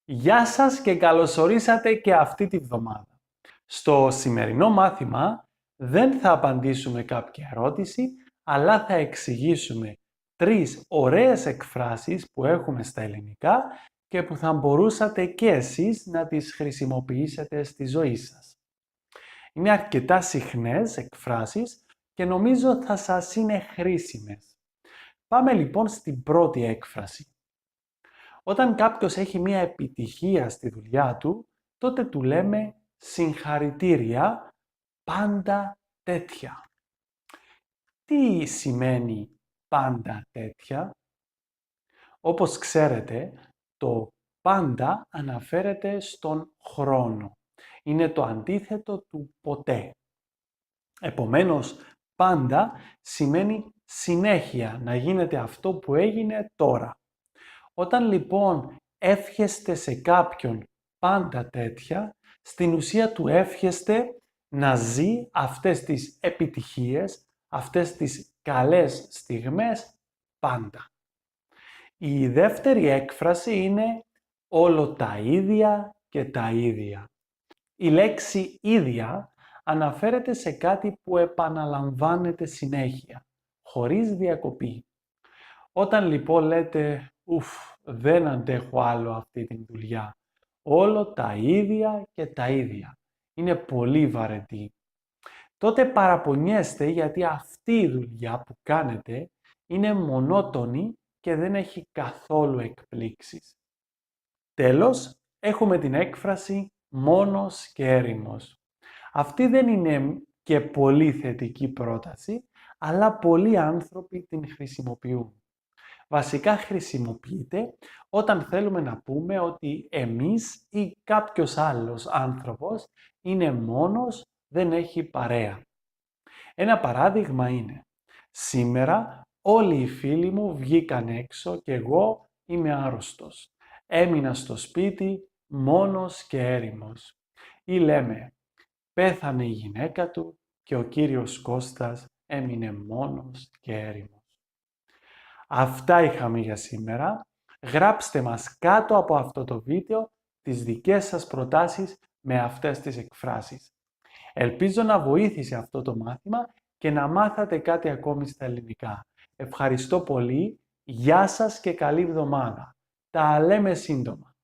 Γεια σας και καλώς ορίσατε και αυτή τη βδομάδα. Στο σημερινό μάθημα δεν θα απαντήσουμε κάποια ερώτηση, αλλά θα εξηγήσουμε τρεις ωραίες εκφράσεις που έχουμε στα ελληνικά και που θα μπορούσατε και εσείς να τις χρησιμοποιήσετε στη ζωή σας. Είναι αρκετά συχνές εκφράσεις και νομίζω θα σας είναι χρήσιμες. Πάμε λοιπόν στην πρώτη έκφραση. Όταν κάποιος έχει μία επιτυχία στη δουλειά του, τότε του λέμε συγχαρητήρια, πάντα τέτοια. Τι σημαίνει πάντα τέτοια? Όπως ξέρετε, το πάντα αναφέρεται στον χρόνο. Είναι το αντίθετο του ποτέ. Επομένως, πάντα σημαίνει συνέχεια, να γίνεται αυτό που έγινε τώρα. Όταν λοιπόν εύχεστε σε κάποιον πάντα τέτοια, στην ουσία του εύχεστε να ζει αυτές τις επιτυχίες, αυτές τις καλές στιγμές πάντα. Η δεύτερη έκφραση είναι όλο τα ίδια και τα ίδια. Η λέξη ίδια αναφέρεται σε κάτι που επαναλαμβάνεται συνέχεια, χωρίς διακοπή. Όταν λοιπόν λέτε δεν αντέχω άλλο αυτή την δουλειά, όλο τα ίδια και τα ίδια, είναι πολύ βαρετή, τότε παραπονιέστε γιατί αυτή η δουλειά που κάνετε είναι μονότονη και δεν έχει καθόλου εκπλήξεις. Τέλος, έχουμε την έκφραση μόνος και έρημος. Αυτή δεν είναι και πολύ θετική πρόταση, αλλά πολλοί άνθρωποι την χρησιμοποιούν. Βασικά χρησιμοποιείται όταν θέλουμε να πούμε ότι εμείς ή κάποιος άλλος άνθρωπος είναι μόνος, δεν έχει παρέα. Ένα παράδειγμα είναι, σήμερα όλοι οι φίλοι μου βγήκαν έξω και εγώ είμαι άρρωστος. Έμεινα στο σπίτι μόνος και έρημος. Ή λέμε, πέθανε η γυναίκα του και ο κύριος Κώστας έμεινε μόνος και έρημος. Αυτά είχαμε για σήμερα. Γράψτε μας κάτω από αυτό το βίντεο τις δικές σας προτάσεις με αυτές τις εκφράσεις. Ελπίζω να βοήθησε αυτό το μάθημα και να μάθατε κάτι ακόμη στα ελληνικά. Ευχαριστώ πολύ. Γεια σας και καλή εβδομάδα. Τα λέμε σύντομα.